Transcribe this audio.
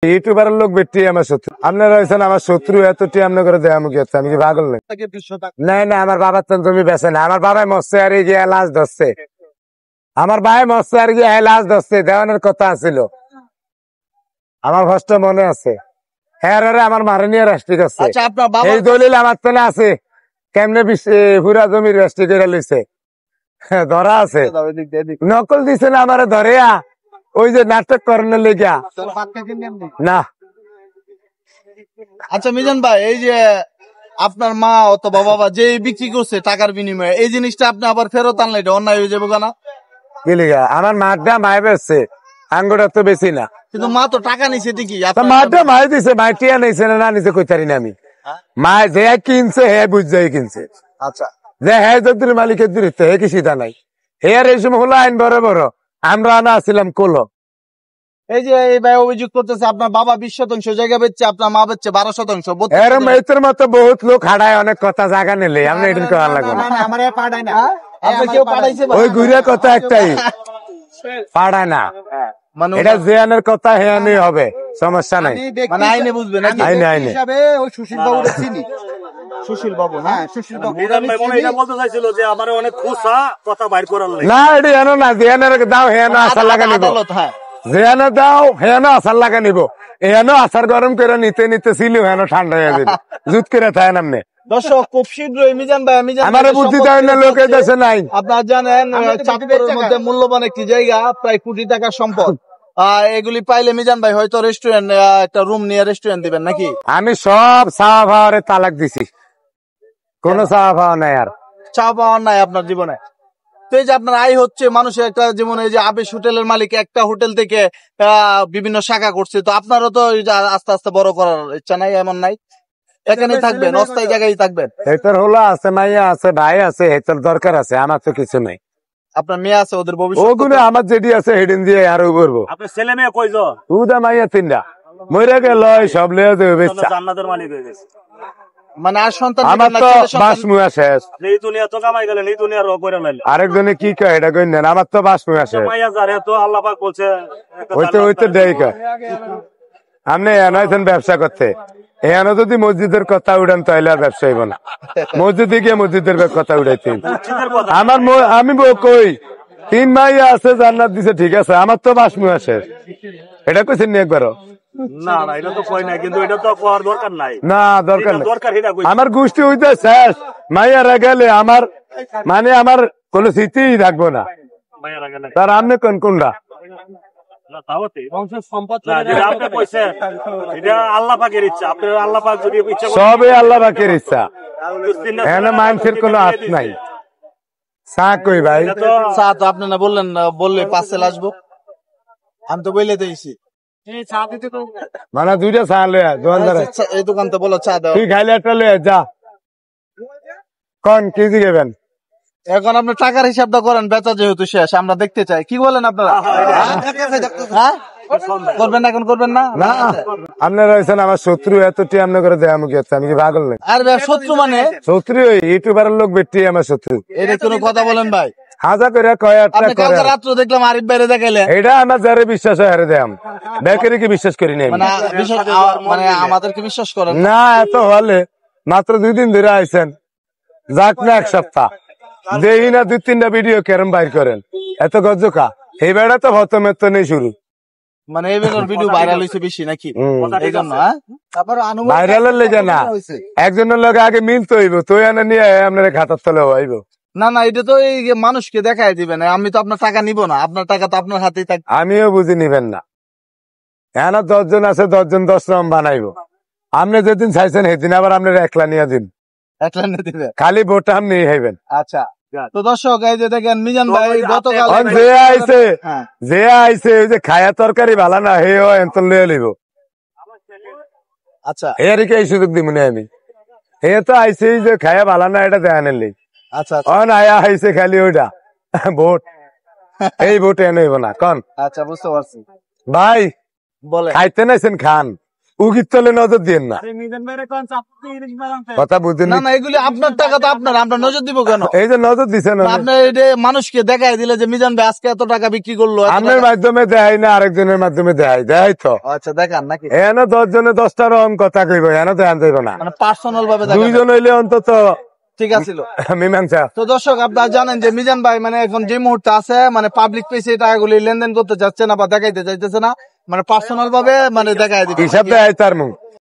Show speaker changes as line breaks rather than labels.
ইউটিউবারের লোক বেটি আমার শত্রু, আপনারা হয়েছেন আমার শত্রু, এতটি আপনার করে দেয় আমি কি আমি কি পাগল নেই? না আমার বাবার তো জমি বেছে না, আমার বাবাই মরছে আর গিয়ে লাশ ধরছে, আমার ভাই মরছে আর গিয়ে লাশ ধরছে, দেওয়ানের কথা আছিল, আমার কষ্ট মনে আছে। হ্যাঁ আমার মারে নিয়ে রাষ্ট্রী করছে, এই দলিল আমার তো না আছে, কেমনে পুরা জমির রাষ্ট্রী করে লইছে, ধরা আছে, নকল দিছে না আমার ধরে, ওই যে নাটক করানোর লেগা না।
আচ্ছা মিজান ভাই, এই যে আপনার মা অথবা বাবা যে বিক্রি করছে টাকার বিনিময়ে, এই জিনিসটা আপনি আবার ফেরত আনলে এটা অন্যায় হয়ে যাবো না?
কি লিগা? আমার মাঠটা মায় বেচছে, আঙ্গুটা তো বেশি না,
কিন্তু মা তো টাকা নিছে ঠিকই,
মাঠটা মায় দিছে, মাটিয়া নিছে না নিছে কইতারি না আমি, মা যে কিনছে হে বুঝছে কিনছে।
আচ্ছা,
যে হে যদি মালিকের দূরত্ব হে কি সিধা নাই, হে আর এই সময় হলো আইন বড় বড়, আমরা আনা আসছিলাম কোলো।
এই যে এই ভাই অভিযোগ করতেছে আপনার বাবা 20% জায়গা বেচছে, আপনার মা বেচছে 12%।
এরম এর মতো বহুত লোক হারায় অনেক কথা জায়গা নিলে, আমরা এটা করা লাগবে না, ওই ঘুরে কথা একটাই পাড়ায় না, এটা জেয়ানের কথা হেয়ানি হবে, সমস্যা নাই,
মানে আইনে বুঝবেন,
আইনে আইনে
ওই সুশীল বাবু চিনি, সুশীল বাবু, হ্যাঁ সুশীল বাবু
এটা বলতে চাইছিল যে আমার অনেক খোঁচা কথা বাইর করার লাগে
না, এটা হেন না, জেয়ানের দাও হেন আসার লাগা নিব, যেন দাও হেন আসার লাগা নিব, এহেন আসার গরম করে নিতে নিতে ছিল হেন ঠান্ডা হয়ে যাবে, জুত করে থাকে নামনে।
দর্শক খুব শীঘ্রই মিজান ভাই,
আমার বুদ্ধি দেয় না, লোক এই দেশে নাই।
আপনারা জানেন চাঁদপুরের মধ্যে মূল্যবান একটি জায়গা, প্রায় কোটি টাকার সম্পদ, এগুলি পাইলে মিজান ভাই হয়তো রেস্টুরেন্ট, একটা রুম নিয়ে রেস্টুরেন্ট দিবেন নাকি?
আমি সব চাওয়া পাওয়ারে তালাক দিছি, কোন চাওয়া পাওয়া নাই, আর
চাওয়া পাওয়ার নাই আপনার জীবনে। তো এই যে আপনার আয় হচ্ছে, মানুষের একটা যেমন এই যে আবেশ হোটেলের মালিক একটা হোটেল থেকে বিভিন্ন শাখা করছে, তো আপনারও তো আস্তে আস্তে বড় করার ইচ্ছা নাই, এমন নাই? এখানেই থাকবেন, অস্থায়ী জায়গায় থাকবেন?
হেতর হলো আছে, মাইয়া আছে, ভাই আছে, হেতর দরকার আছে, আমার তো কিছু নাই।
আপনার মেয়ে আছে, ওদের ভবিষ্যৎ
ওগুলো আমার যেটি আছে হেডিন দিয়ে আরো করবো।
আপনার ছেলে মেয়ে কয়জন?
উদা মাইয়া তিনটা, মরে গেল সব লেগে দেবে,
জান্নাতের মালিক হয়ে গেছে,
মানে আর সন্তান
আমার তো বাস মুয়া শেষ,
এই দুনিয়া তো কামাই গেলেন, এই দুনিয়ার করে নাইলেন।
আরেকজনে কি কয় এটা কই নেন, আমার তো বাস মুয়া শেষ,
মাইয়া যারে তো আল্লাহ পাক বলছে
হইতে দেয় কয় আপনি এনাইছেন ব্যবসা করতে, এখানে যদি মসজিদের কথা উড়ান তাহলে আর ব্যবসা হইব না, মসজিদে গিয়ে মসজিদের কথা উড়াইতে আমার আমি কই 3 মাইয়া আছে জান্নাত দিছে, ঠিক আছে, আমার তো বাস মুয়া শেষ, এটা কইছেন নি একবারও?
না না, এটা তো কই নাই, কিন্তু এটা তো করার দরকার নাই,
না দরকার নাই,
দরকার এটা কই
আমার গোষ্ঠী হইতে শেষ, মাইয়ারা গেলে আমার মানে আমার কোন স্মৃতি থাকবো না,
মাইয়ারা গেলে
তার আমনে কোন কোনটা
আল্লাহ পাকের ইচ্ছা, আপনার আল্লাহ পাক যদি ইচ্ছা,
সবই আল্লাহ পাকের ইচ্ছা, এখানে মানুষের কোন হাত নাই। চা কই ভাই?
চা তো আপনি না বললেন, বললে পার্সেল আসবো, আমি তো বলে দিয়েছি
মানে 2টা চা লয়ে দোকানদার,
এই দোকান তো বলো চা দাও,
তুই খাইলে একটা লয়ে যা, কোন কেজি দেবেন?
এখন আপনার টাকার হিসাবটা করেন, বেচা যেহেতু শেষ, আমরা দেখতে চাই, কি বলেন আপনারা? হ্যাঁ করবেন না, এখন করবেন না?
না আপনারা হয়েছেন আমার শত্রু, এতটি আপনার করে দেয় আমি কি আমি কি পাগল নেই?
আর শত্রু মানে
শত্রু ওই ইউটিউবারের লোক বেটি আমার শত্রু,
এটা কোনো কথা বলেন ভাই?
হাজার করে কয়
আপনি কালকে রাত্রে দেখলাম আরিফ বাইরে দেখাইলে,
এটা আমার যারে বিশ্বাস হয় হারে দেয়, বেকারি কি বিশ্বাস করি নাই,
মানে আমাদেরকে বিশ্বাস করেন
না? এত হলে মাত্র 2 দিন ধরে আইছেন, যাক না 1 সপ্তাহ দেই না 2-3টা ভিডিও কেরম বাইর করেন, এত গজকা এই বেড়া তো প্রথমে তো নেই শুরু,
মানে এই ভিডিও ভাইরাল হয়েছে বেশি নাকি এই জন্য?
ভাইরালের লেগে না, একজনের লগে আগে মিলতে হইব, তুই এনে নিয়ে আপনার খাতার তলে হইব
না। না এটা তো এই মানুষকে দেখাই দিবেন, আমি তো আপনার টাকা নিব না, আপনার টাকা তো আপনার হাতেই থাকবে।
আমিও বুঝি নিবেন না, এখানে 10 জন আছে, 10 জন 10 রকম বানাইবো, আপনি যেদিন চাইছেন সেদিন আবার আপনার একলা নিয়ে দিন,
একলা নিয়ে দিবেন,
খালি ভোট আপনি খাইবেন।
আচ্ছা তো দর্শক এই যে দেখেন মিজান ভাই গতকাল
যে আইছে ওই যে খায়া তরকারি ভালো না, হে এন্তন লিয়ে লিব,
আচ্ছা
এরকে এই সুযোগ দিব না আমি, হে তো আইছে যে খায়া ভালো না এটা দেয়া নিলি,
আচ্ছা
আয়া আইছে খালি ওইটা ভোট, এই ভোট এনে হইব না কন?
আচ্ছা বুঝতে পারছি
ভাই
বলে
খাইতে নাইছেন খান, উকির তলে নজর দিয়েন না, কথা বুঝেন?
না না, এগুলি আপনার টাকা তো আপনার, আমরা নজর দিব কেন?
এই যে নজর দিচ্ছেন,
আপনার এটা মানুষকে দেখাই দিলে যে মিজান ভাই আজকে এত টাকা বিক্রি করলো, এত
আপনার
টাকা-
মাধ্যমে দেয় না, আরেকজনের মাধ্যমে দেয় তো।
আচ্ছা দেখান নাকি,
এনে 10 জনে 10টা রকম কথা কইব, এনে দেখান যাইব না।
মানে পার্সোনাল ভাবে দেখান।
2 জন হইলে অন্তত
ঠিক আছিল।
মীমাংসা।
তো দর্শক আপনারা জানেন যে মিজান ভাই মানে এখন যে মুহূর্তে আছে মানে পাবলিক প্লেসে টাকাগুলি লেনদেন করতে যাচ্ছে না বা দেখাইতে চাইতেছে না, মানে পার্সোনাল ভাবে মানে দেখাই দিবে।
হিসাব দেয় তার মুখ।